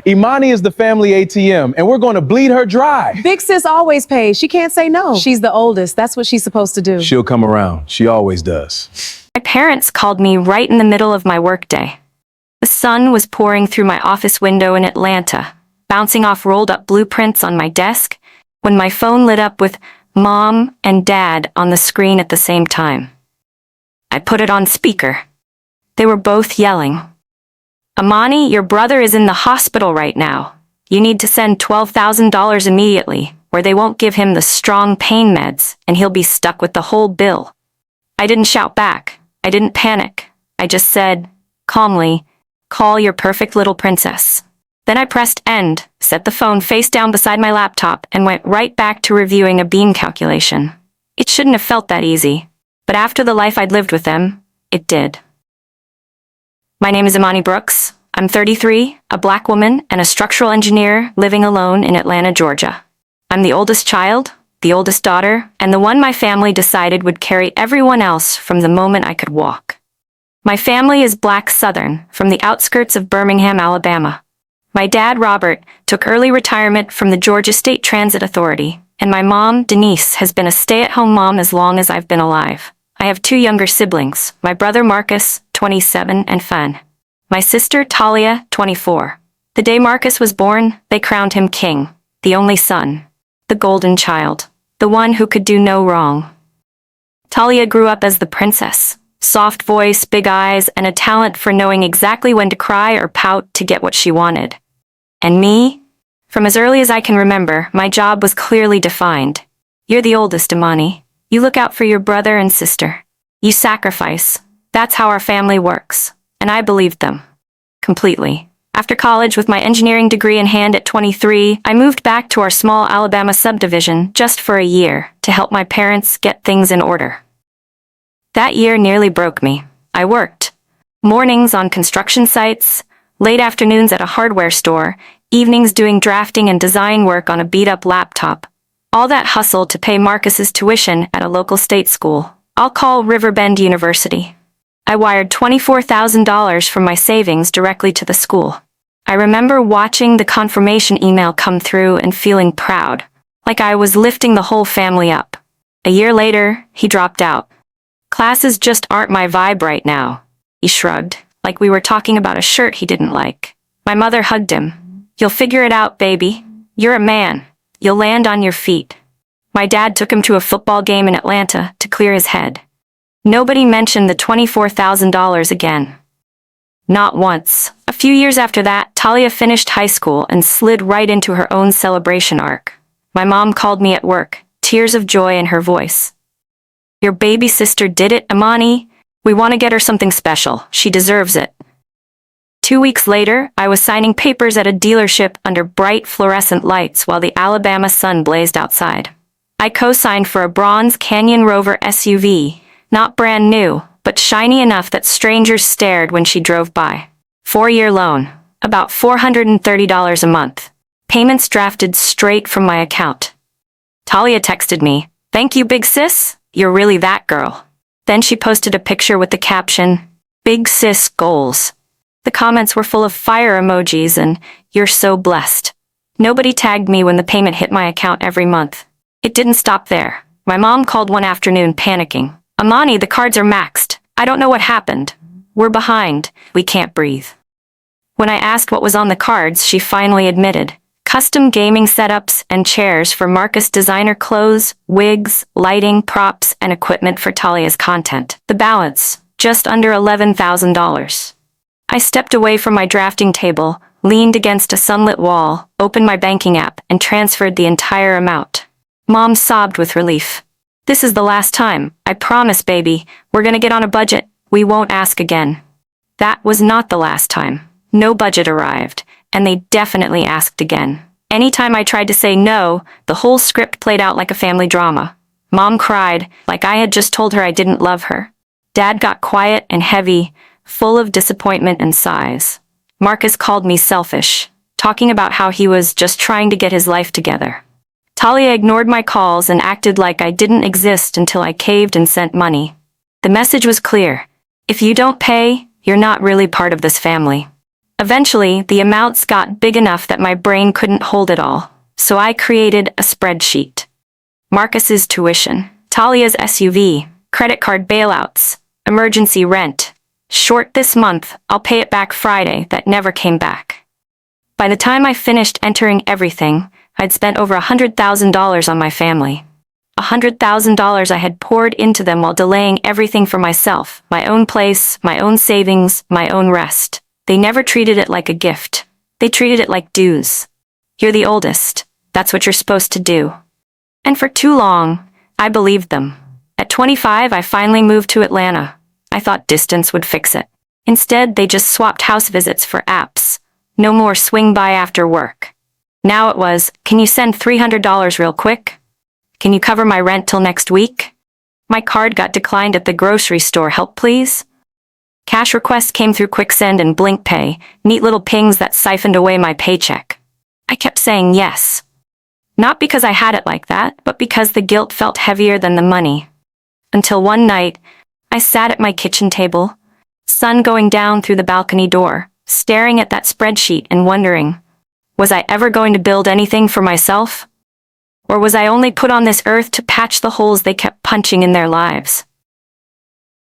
Imani is the family ATM, and we're going to bleed her dry. Big sis always pays. She can't say no. She's the oldest. That's what she's supposed to do. She'll come around. She always does. My parents called me right in the middle of my workday. The sun was pouring through my office window in Atlanta, bouncing off rolled-up blueprints on my desk, when my phone lit up with Mom and Dad on the screen at the same time. I put it on speaker. They were both yelling. "Imani, your brother is in the hospital right now. You need to send $12,000 immediately, or they won't give him the strong pain meds, and he'll be stuck with the whole bill." I didn't shout back. I didn't panic. I just said, calmly, "Call your perfect little princess." Then I pressed end, set the phone face down beside my laptop, and went right back to reviewing a beam calculation. It shouldn't have felt that easy, but after the life I'd lived with them, it did. My name is Imani Brooks. I'm 33, a black woman, and a structural engineer living alone in Atlanta, Georgia. I'm the oldest child, the oldest daughter, and the one my family decided would carry everyone else from the moment I could walk. My family is Black Southern, from the outskirts of Birmingham, Alabama. My dad, Robert, took early retirement from the Georgia State Transit Authority, and my mom, Denise, has been a stay-at-home mom as long as I've been alive. I have two younger siblings, my brother Marcus, 27, and Fan. My sister, Talia, 24. The day Marcus was born, they crowned him king, the only son, the golden child, the one who could do no wrong. Talia grew up as the princess, soft voice, big eyes, and a talent for knowing exactly when to cry or pout to get what she wanted. And me? From as early as I can remember, my job was clearly defined. You're the oldest, Imani. You look out for your brother and sister. You sacrifice. That's how our family works. And I believed them. Completely. After college, with my engineering degree in hand at 23, I moved back to our small Alabama subdivision just for a year to help my parents get things in order. That year nearly broke me. I worked. Mornings on construction sites, late afternoons at a hardware store, evenings doing drafting and design work on a beat-up laptop. All that hustle to pay Marcus's tuition at a local state school. I'll call Riverbend University. I wired $24,000 from my savings directly to the school. I remember watching the confirmation email come through and feeling proud, like I was lifting the whole family up. A year later, he dropped out. "Classes just aren't my vibe right now," he shrugged, like we were talking about a shirt he didn't like. My mother hugged him. "You'll figure it out, baby. You're a man. You'll land on your feet." My dad took him to a football game in Atlanta to clear his head. Nobody mentioned the $24,000 again. Not once. A few years after that, Talia finished high school and slid right into her own celebration arc. My mom called me at work, tears of joy in her voice. "Your baby sister did it, Imani. We want to get her something special. She deserves it." 2 weeks later, I was signing papers at a dealership under bright fluorescent lights while the Alabama sun blazed outside. I co-signed for a bronze Canyon Rover SUV, not brand new, but shiny enough that strangers stared when she drove by. 4-year loan, about $430 a month. Payments drafted straight from my account. Talia texted me, "Thank you, big sis. You're really that girl." Then she posted a picture with the caption, "Big sis goals." The comments were full of fire emojis and, "You're so blessed." Nobody tagged me when the payment hit my account every month. It didn't stop there. My mom called one afternoon panicking. "Imani, the cards are maxed. I don't know what happened. We're behind. We can't breathe." When I asked what was on the cards, she finally admitted. Custom gaming setups and chairs for Marcus designer clothes, wigs, lighting, props, and equipment for Talia's content. The balance, just under $11,000. I stepped away from my drafting table, leaned against a sunlit wall, opened my banking app, and transferred the entire amount. Mom sobbed with relief. "This is the last time. I promise, baby. We're gonna get on a budget. We won't ask again." That was not the last time. No budget arrived, and they definitely asked again. Anytime I tried to say no, the whole script played out like a family drama. Mom cried, like I had just told her I didn't love her. Dad got quiet and heavy, full of disappointment and sighs. Marcus called me selfish, talking about how he was just trying to get his life together. Talia ignored my calls and acted like I didn't exist until I caved and sent money. The message was clear. If you don't pay, you're not really part of this family. Eventually, the amounts got big enough that my brain couldn't hold it all, so I created a spreadsheet. Marcus's tuition, Talia's SUV, credit card bailouts, emergency rent. Short this month, I'll pay it back Friday, that never came back. By the time I finished entering everything, I'd spent over $100,000 on my family. $100,000 I had poured into them while delaying everything for myself, my own place, my own savings, my own rest. They never treated it like a gift. They treated it like dues. You're the oldest. That's what you're supposed to do. And for too long, I believed them. At 25, I finally moved to Atlanta. I thought distance would fix it. Instead, they just swapped house visits for apps. No more swing by after work. Now it was, can you send $300 real quick? Can you cover my rent till next week? My card got declined at the grocery store, help please? Cash requests came through QuickSend and Blink Pay, neat little pings that siphoned away my paycheck. I kept saying yes. Not because I had it like that, but because the guilt felt heavier than the money. Until one night, I sat at my kitchen table, sun going down through the balcony door, staring at that spreadsheet and wondering, was I ever going to build anything for myself? Or was I only put on this earth to patch the holes they kept punching in their lives?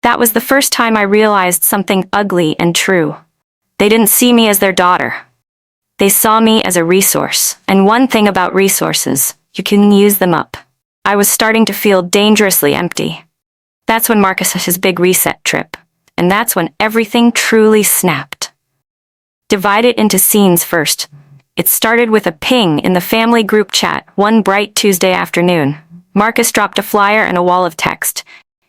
That was the first time I realized something ugly and true. They didn't see me as their daughter. They saw me as a resource, and one thing about resources, you can use them up. I was starting to feel dangerously empty. That's when Marcus had his big reset trip, and that's when everything truly snapped. Divide it into scenes first. It started with a ping in the family group chat one bright Tuesday afternoon. Marcus dropped a flyer and a wall of text.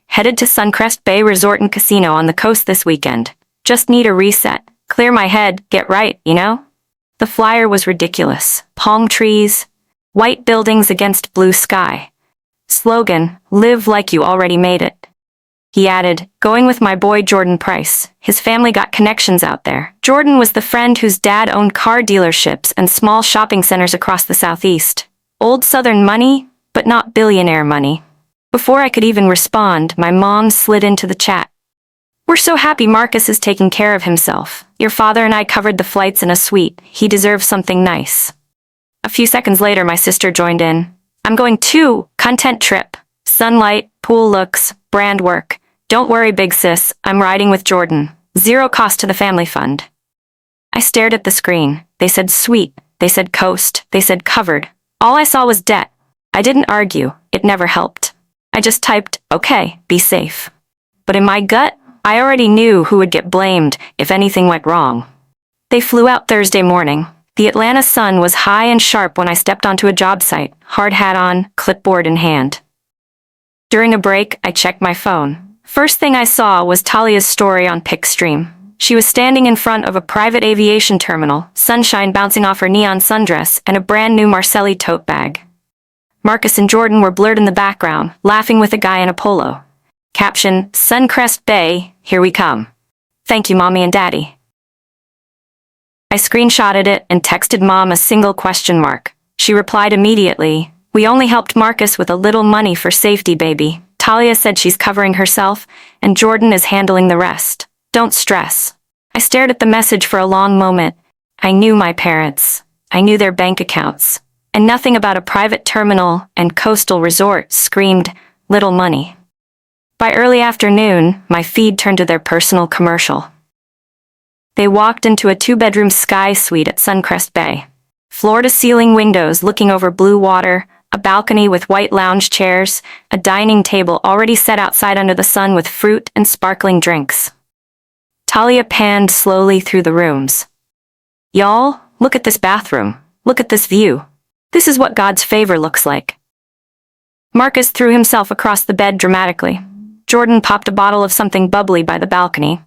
Headed to Suncrest Bay Resort and Casino on the coast this weekend. Just need a reset. Clear my head, get right, you know? The flyer was ridiculous. Palm trees, white buildings against blue sky. Slogan, live like you already made it. He added, going with my boy Jordan Price. His family got connections out there. Jordan was the friend whose dad owned car dealerships and small shopping centers across the Southeast. Old Southern money, but not billionaire money. Before I could even respond, my mom slid into the chat. We're so happy Marcus is taking care of himself. Your father and I covered the flights in a suite. He deserves something nice. A few seconds later, my sister joined in. I'm going too. Content trip. Sunlight, pool looks, brand work. Don't worry, big sis. I'm riding with Jordan. Zero cost to the family fund. I stared at the screen. They said suite. They said coast. They said covered. All I saw was debt. I didn't argue. It never helped. I just typed, okay, be safe. But in my gut, I already knew who would get blamed if anything went wrong. They flew out Thursday morning. The Atlanta sun was high and sharp when I stepped onto a job site, hard hat on, clipboard in hand. During a break, I checked my phone. First thing I saw was Talia's story on Pickstream. She was standing in front of a private aviation terminal, sunshine bouncing off her neon sundress and a brand new Marcelli tote bag. Marcus and Jordan were blurred in the background, laughing with a guy in a polo. Caption, Suncrest Bay, here we come. Thank you, Mommy and Daddy. I screenshotted it and texted Mom a single question mark. She replied immediately, we only helped Marcus with a little money for safety, baby. Talia said she's covering herself, and Jordan is handling the rest. Don't stress. I stared at the message for a long moment. I knew my parents. I knew their bank accounts. And nothing about a private terminal and coastal resort screamed, little money. By early afternoon, my feed turned to their personal commercial. They walked into a 2-bedroom sky suite at Suncrest Bay. Floor-to-ceiling windows looking over blue water, a balcony with white lounge chairs, a dining table already set outside under the sun with fruit and sparkling drinks. Talia panned slowly through the rooms. Y'all, look at this bathroom. Look at this view. This is what God's favor looks like. Marcus threw himself across the bed dramatically. Jordan popped a bottle of something bubbly by the balcony.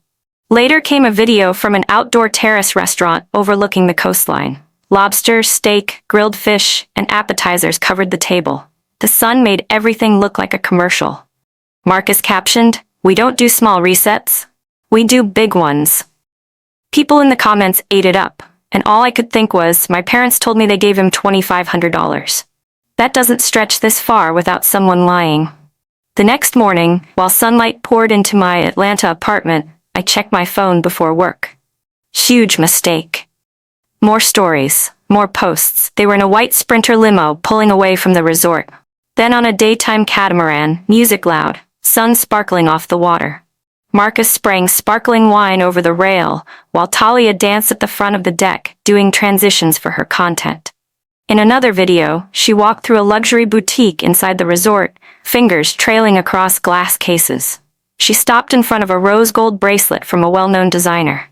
Later came a video from an outdoor terrace restaurant overlooking the coastline. Lobster, steak, grilled fish, and appetizers covered the table. The sun made everything look like a commercial. Marcus captioned, we don't do small resets. We do big ones. People in the comments ate it up. And all I could think was, my parents told me they gave him $2,500. That doesn't stretch this far without someone lying. The next morning, while sunlight poured into my Atlanta apartment, I checked my phone before work. Huge mistake. More stories, more posts. They were in a white Sprinter limo pulling away from the resort. Then on a daytime catamaran, music loud, sun sparkling off the water. Marcus spraying sparkling wine over the rail, while Talia danced at the front of the deck, doing transitions for her content. In another video, she walked through a luxury boutique inside the resort, fingers trailing across glass cases. She stopped in front of a rose gold bracelet from a well-known designer.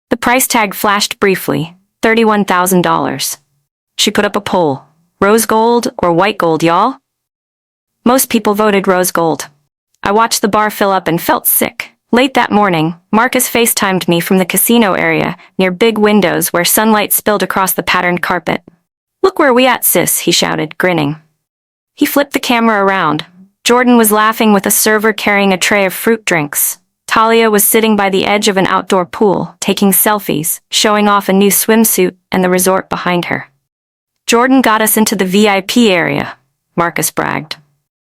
The price tag flashed briefly, $31,000. She put up a poll. Rose gold or white gold, y'all? Most people voted rose gold. I watched the bar fill up and felt sick. Late that morning, Marcus FaceTimed me from the casino area, near big windows where sunlight spilled across the patterned carpet. "Look where we at, sis," he shouted, grinning. He flipped the camera around. Jordan was laughing with a server carrying a tray of fruit drinks. Talia was sitting by the edge of an outdoor pool, taking selfies, showing off a new swimsuit and the resort behind her. "Jordan got us into the VIP area," Marcus bragged.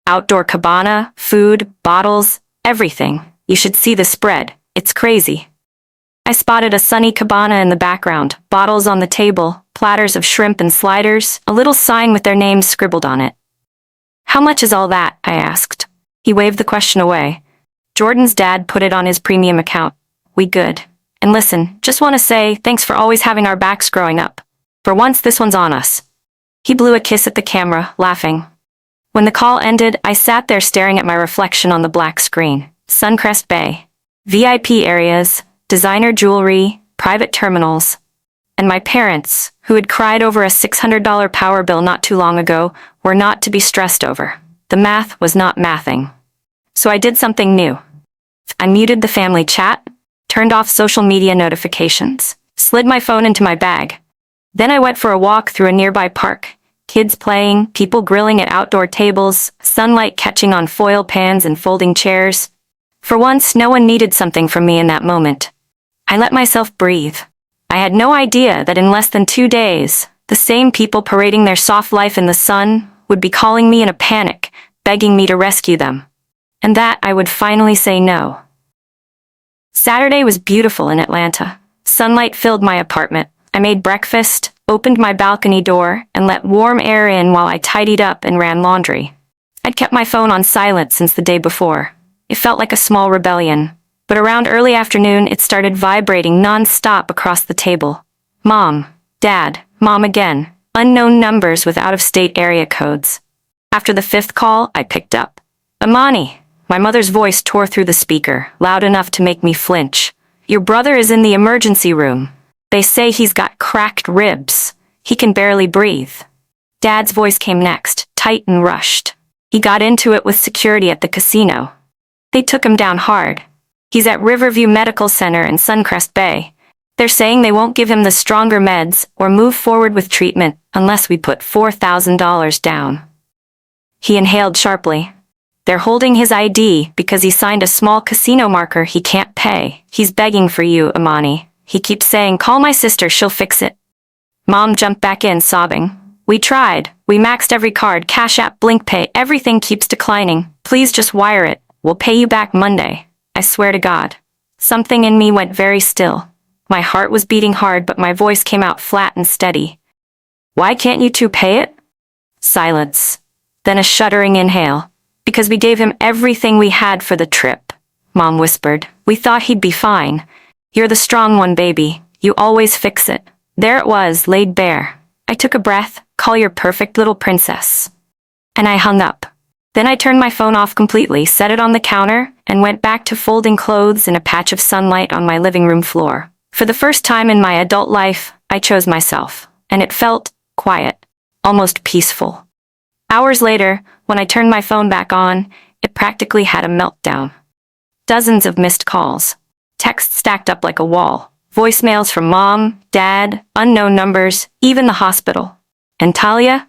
"Outdoor cabana, food, bottles, everything. You should see the spread. It's crazy." I spotted a sunny cabana in the background, bottles on the table, platters of shrimp and sliders, a little sign with their names scribbled on it. "How much is all that?" I asked. He waved the question away. "Jordan's dad put it on his premium account. We good. And listen, just want to say thanks for always having our backs growing up. For once this one's on us." He blew a kiss at the camera, laughing. When the call ended, I sat there staring at my reflection on the black screen. Suncrest Bay. VIP areas, designer jewelry, private terminals. And my parents, who had cried over a $600 power bill not too long ago, were not to be stressed over. The math was not mathing. So I did something new. I muted the family chat, turned off social media notifications, slid my phone into my bag. Then I went for a walk through a nearby park. Kids playing, people grilling at outdoor tables, sunlight catching on foil pans and folding chairs. For once, no one needed something from me in that moment. I let myself breathe. I had no idea that in less than 2 days, the same people parading their soft life in the sun would be calling me in a panic, begging me to rescue them. And that I would finally say no. Saturday was beautiful in Atlanta. Sunlight filled my apartment. I made breakfast, opened my balcony door, and let warm air in while I tidied up and ran laundry. I'd kept my phone on silent since the day before. It felt like a small rebellion. But around early afternoon, it started vibrating non-stop across the table. Mom, Dad, Mom again. Unknown numbers with out-of-state area codes. After the 5th call, I picked up. "Amani." My mother's voice tore through the speaker, loud enough to make me flinch. "Your brother is in the emergency room. They say he's got cracked ribs. He can barely breathe." Dad's voice came next, tight and rushed. He got into it with security at the casino. They took him down hard. He's at Riverview Medical Center in Suncrest Bay. They're saying they won't give him the stronger meds or move forward with treatment unless we put $4,000 down. He inhaled sharply. "They're holding his ID because he signed a small casino marker he can't pay. He's begging for you, Amani. He keeps saying, 'Call my sister, she'll fix it.'" Mom jumped back in, sobbing. "We tried. We maxed every card, Cash App, Blink Pay, everything keeps declining. Please just wire it. We'll pay you back Monday. I swear to God." Something in me went very still. My heart was beating hard, but my voice came out flat and steady. "Why can't you two pay it?" Silence. Then a shuddering inhale. "Because we gave him everything we had for the trip," Mom whispered. "We thought he'd be fine. You're the strong one, baby. You always fix it." There it was, laid bare. I took a breath. "Call your perfect little princess." And I hung up. Then I turned my phone off completely, set it on the counter, and went back to folding clothes in a patch of sunlight on my living room floor. For the first time in my adult life, I chose myself, and it felt quiet, almost peaceful. Hours later, when I turned my phone back on, it practically had a meltdown. Dozens of missed calls. Texts stacked up like a wall. Voicemails from Mom, Dad, unknown numbers, even the hospital. And Talia?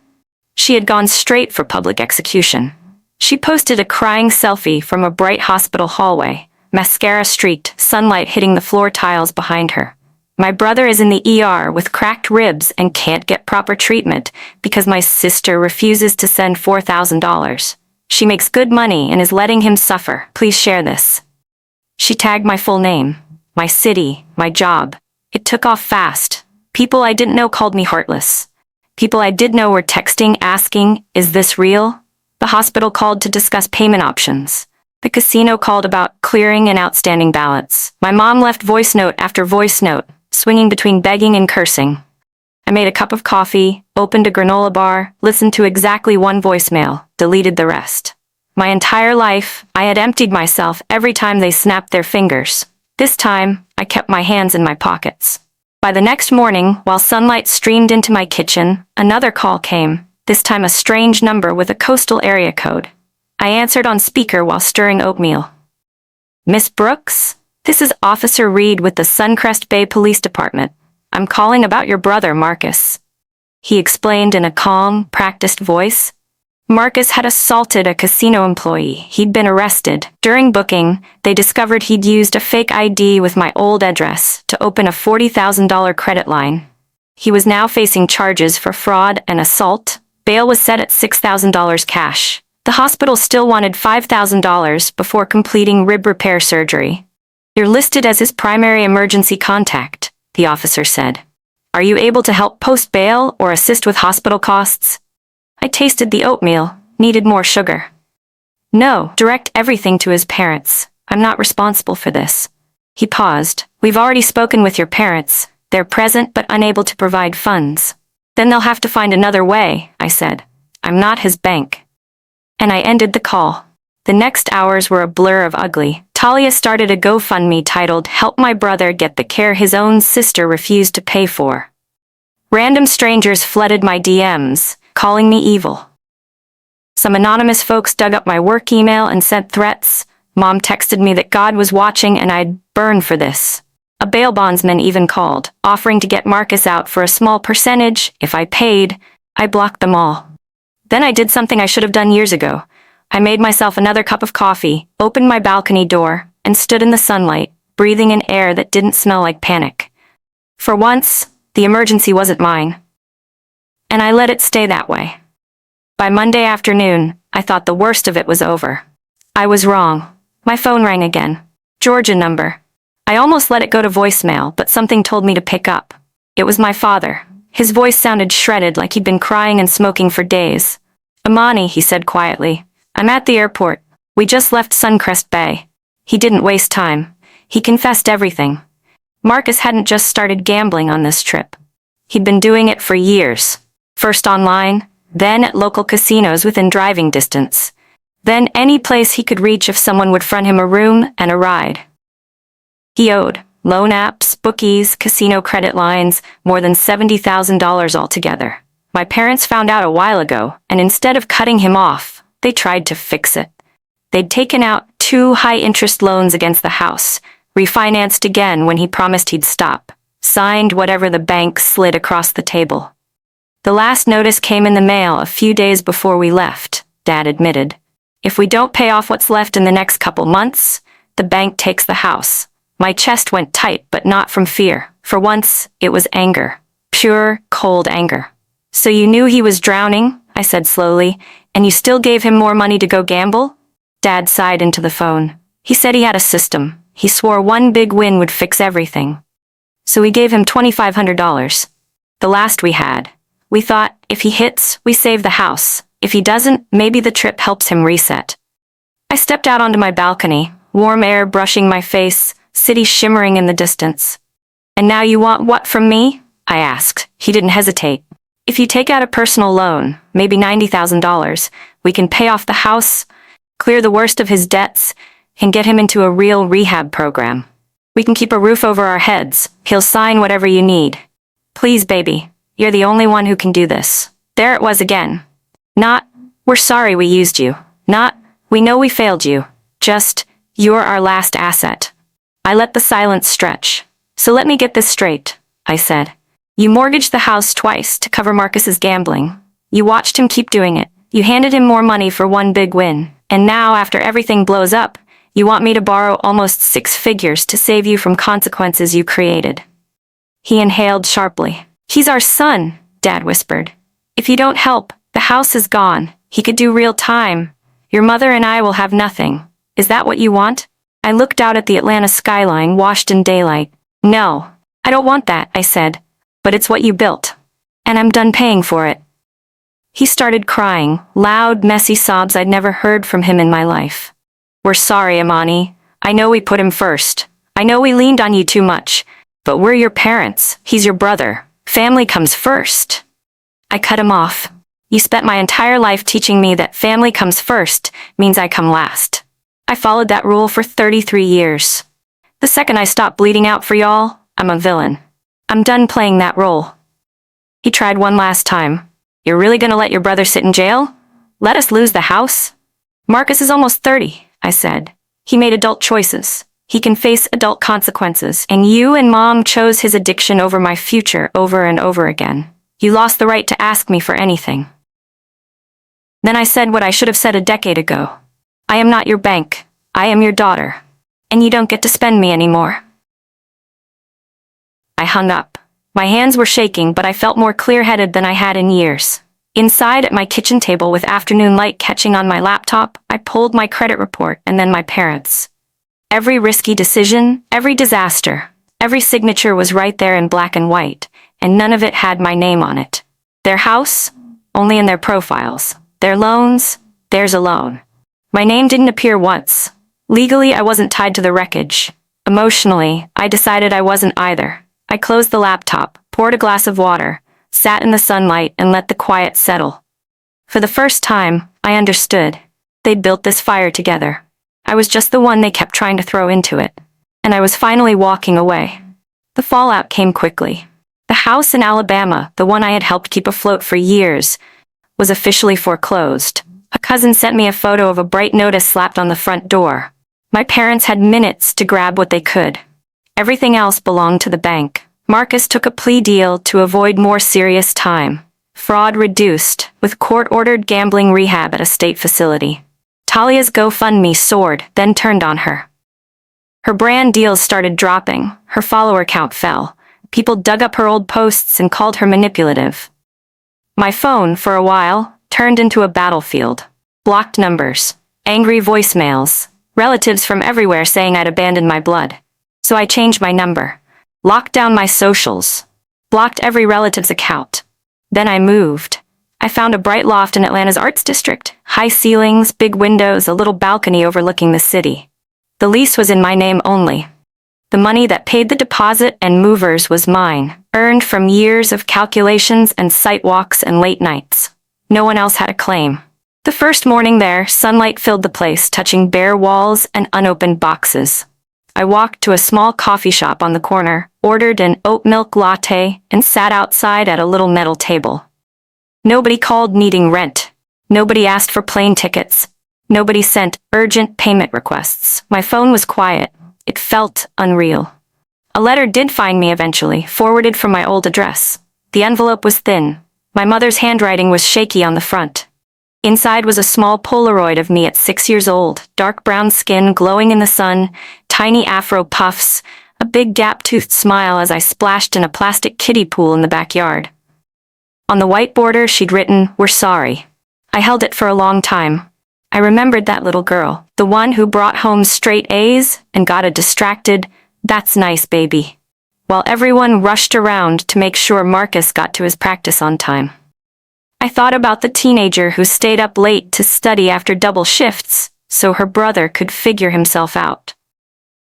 She had gone straight for public execution. She posted a crying selfie from a bright hospital hallway, mascara streaked, sunlight hitting the floor tiles behind her. "My brother is in the ER with cracked ribs and can't get proper treatment because my sister refuses to send $4,000. She makes good money and is letting him suffer. Please share this." She tagged my full name, my city, my job. It took off fast. People I didn't know called me heartless. People I did know were texting, asking, "Is this real?" The hospital called to discuss payment options. The casino called about clearing an outstanding balance. My mom left voice note after voice note, swinging between begging and cursing. I made a cup of coffee, opened a granola bar, listened to exactly one voicemail, deleted the rest. My entire life, I had emptied myself every time they snapped their fingers. This time, I kept my hands in my pockets. By the next morning, while sunlight streamed into my kitchen, another call came, this time a strange number with a coastal area code. I answered on speaker while stirring oatmeal. "Miss Brooks? This is Officer Reed with the Suncrest Bay Police Department. I'm calling about your brother, Marcus," he explained in a calm, practiced voice. Marcus had assaulted a casino employee. He'd been arrested. During booking, they discovered he'd used a fake ID with my old address to open a $40,000 credit line. He was now facing charges for fraud and assault. Bail was set at $6,000 cash. The hospital still wanted $5,000 before completing rib repair surgery. "You're listed as his primary emergency contact," the officer said. "Are you able to help post bail or assist with hospital costs?" I tasted the oatmeal, needed more sugar. "No, direct everything to his parents. I'm not responsible for this." He paused. "We've already spoken with your parents. They're present but unable to provide funds." "Then they'll have to find another way," I said. "I'm not his bank." And I ended the call. The next hours were a blur of ugly. Talia started a GoFundMe titled "Help My Brother Get the Care His Own Sister Refused to Pay For." Random strangers flooded my DMs, calling me evil. Some anonymous folks dug up my work email and sent threats. Mom texted me that God was watching and I'd burn for this. A bail bondsman even called, offering to get Marcus out for a small percentage if I paid. I blocked them all. Then I did something I should have done years ago. I made myself another cup of coffee, opened my balcony door, and stood in the sunlight, breathing in air that didn't smell like panic. For once, the emergency wasn't mine. And I let it stay that way. By Monday afternoon, I thought the worst of it was over. I was wrong. My phone rang again. Georgia number. I almost let it go to voicemail, but something told me to pick up. It was my father. His voice sounded shredded like he'd been crying and smoking for days. "Imani," he said quietly. "I'm at the airport. We just left Suncrest Bay." He didn't waste time. He confessed everything. Marcus hadn't just started gambling on this trip. He'd been doing it for years. First online, then at local casinos within driving distance, then any place he could reach if someone would front him a room and a ride. He owed loan apps, bookies, casino credit lines, more than $70,000 altogether. My parents found out a while ago, and instead of cutting him off, they tried to fix it. They'd taken out 2 high-interest loans against the house, refinanced again when he promised he'd stop, signed whatever the bank slid across the table. The last notice came in the mail a few days before we left, Dad admitted. "If we don't pay off what's left in the next couple months, the bank takes the house." My chest went tight, but not from fear. For once, it was anger. Pure, cold anger. "So you knew he was drowning?" I said slowly. "And you still gave him more money to go gamble?" Dad sighed into the phone. He said he had a system. He swore one big win would fix everything. "So we gave him $2,500. The last we had. We thought, if he hits, we save the house. If he doesn't, maybe the trip helps him reset." I stepped out onto my balcony, warm air brushing my face, city shimmering in the distance. "And now you want what from me?" I asked. He didn't hesitate. "If you take out a personal loan, maybe $90,000, we can pay off the house, clear the worst of his debts, and get him into a real rehab program. We can keep a roof over our heads. He'll sign whatever you need. Please, baby, you're the only one who can do this." There it was again. Not, "We're sorry we used you." Not, "We know we failed you." Just, "You're our last asset." I let the silence stretch. "So let me get this straight," I said. "You mortgaged the house twice to cover Marcus's gambling. You watched him keep doing it. You handed him more money for one big win. And now, after everything blows up, you want me to borrow almost 6 figures to save you from consequences you created." He inhaled sharply. "He's our son," Dad whispered. "If you don't help, the house is gone. He could do real time. Your mother and I will have nothing. Is that what you want?" I looked out at the Atlanta skyline washed in daylight. "No. I don't want that, I said. But it's what you built. And I'm done paying for it. He started crying, loud, messy sobs I'd never heard from him in my life. We're sorry, Amani. I know we put him first. I know we leaned on you too much. But we're your parents. He's your brother. Family comes first. I cut him off. You spent my entire life teaching me that family comes first means I come last. I followed that rule for 33 years. The second I stop bleeding out for y'all, I'm a villain. I'm done playing that role. He tried one last time. You're really gonna let your brother sit in jail? Let us lose the house? Marcus is almost 30, I said. He made adult choices. He can face adult consequences, and you and Mom chose his addiction over my future over and over again. You lost the right to ask me for anything. Then I said what I should have said a decade ago. I am not your bank. I am your daughter. And you don't get to spend me anymore. I hung up. My hands were shaking, but I felt more clear-headed than I had in years. Inside at my kitchen table with afternoon light catching on my laptop, I pulled my credit report and then my parents'. Every risky decision, every disaster, every signature was right there in black and white, and none of it had my name on it. Their house, only in their profiles. Their loans, theirs alone. My name didn't appear once. Legally, I wasn't tied to the wreckage. Emotionally, I decided I wasn't either. I closed the laptop, poured a glass of water, sat in the sunlight, and let the quiet settle. For the first time, I understood. They'd built this fire together. I was just the one they kept trying to throw into it. And I was finally walking away. The fallout came quickly. The house in Alabama, the one I had helped keep afloat for years, was officially foreclosed. A cousin sent me a photo of a bright notice slapped on the front door. My parents had minutes to grab what they could. Everything else belonged to the bank. Marcus took a plea deal to avoid more serious time. Fraud reduced, with court-ordered gambling rehab at a state facility. Talia's GoFundMe soared, then turned on her. Her brand deals started dropping, her follower count fell. People dug up her old posts and called her manipulative. My phone, for a while, turned into a battlefield. Blocked numbers, angry voicemails, relatives from everywhere saying I'd abandoned my blood. So I changed my number, locked down my socials, blocked every relative's account. Then I moved. I found a bright loft in Atlanta's Arts District. High ceilings, big windows, a little balcony overlooking the city. The lease was in my name only. The money that paid the deposit and movers was mine, earned from years of calculations and site walks and late nights. No one else had a claim. The first morning there, sunlight filled the place, touching bare walls and unopened boxes. I walked to a small coffee shop on the corner, ordered an oat milk latte, and sat outside at a little metal table. Nobody called needing rent. Nobody asked for plane tickets. Nobody sent urgent payment requests. My phone was quiet. It felt unreal. A letter did find me eventually, forwarded from my old address. The envelope was thin. My mother's handwriting was shaky on the front. Inside was a small Polaroid of me at 6 years old, dark brown skin glowing in the sun, tiny afro puffs, a big gap-toothed smile as I splashed in a plastic kiddie pool in the backyard. On the white border, she'd written, "We're sorry." I held it for a long time. I remembered that little girl, the one who brought home straight A's and got a distracted, "That's nice, baby," while everyone rushed around to make sure Marcus got to his practice on time. I thought about the teenager who stayed up late to study after double shifts so her brother could figure himself out.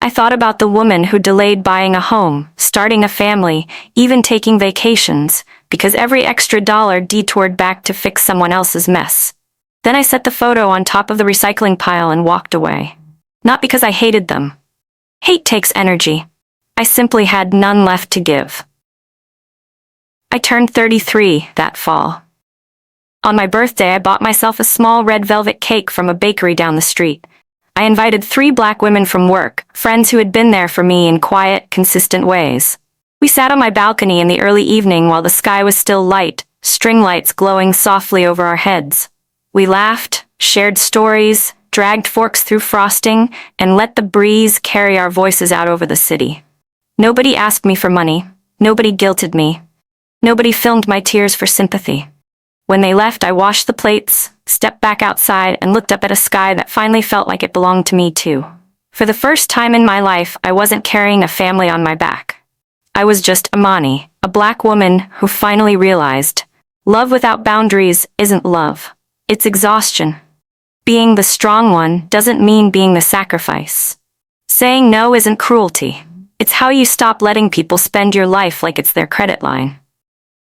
I thought about the woman who delayed buying a home, starting a family, even taking vacations, because every extra dollar detoured back to fix someone else's mess. Then I set the photo on top of the recycling pile and walked away. Not because I hated them. Hate takes energy. I simply had none left to give. I turned 33 that fall. On my birthday, I bought myself a small red velvet cake from a bakery down the street. I invited 3 black women from work, friends who had been there for me in quiet, consistent ways. We sat on my balcony in the early evening while the sky was still light, string lights glowing softly over our heads. We laughed, shared stories, dragged forks through frosting, and let the breeze carry our voices out over the city. Nobody asked me for money. Nobody guilted me. Nobody filmed my tears for sympathy. When they left, I washed the plates, stepped back outside, and looked up at a sky that finally felt like it belonged to me too. For the first time in my life, I wasn't carrying a family on my back. I was just Amani, a black woman who finally realized love without boundaries isn't love. It's exhaustion. Being the strong one doesn't mean being the sacrifice. Saying no isn't cruelty. It's how you stop letting people spend your life like it's their credit line.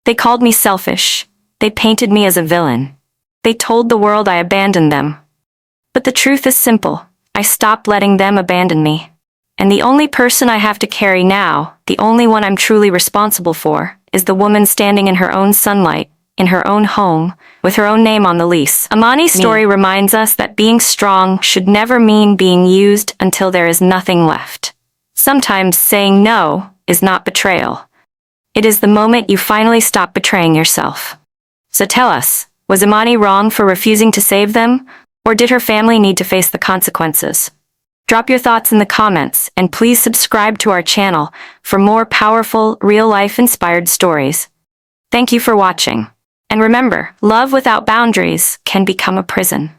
They called me selfish. They painted me as a villain. They told the world I abandoned them. But the truth is simple. I stopped letting them abandon me. And the only person I have to carry now, the only one I'm truly responsible for, is the woman standing in her own sunlight, in her own home, with her own name on the lease. Amani's story reminds us that being strong should never mean being used until there is nothing left. Sometimes saying no is not betrayal. It is the moment you finally stop betraying yourself. So tell us, was Amani wrong for refusing to save them, or did her family need to face the consequences? Drop your thoughts in the comments, and please subscribe to our channel for more powerful, real-life inspired stories. Thank you for watching. And remember, love without boundaries can become a prison.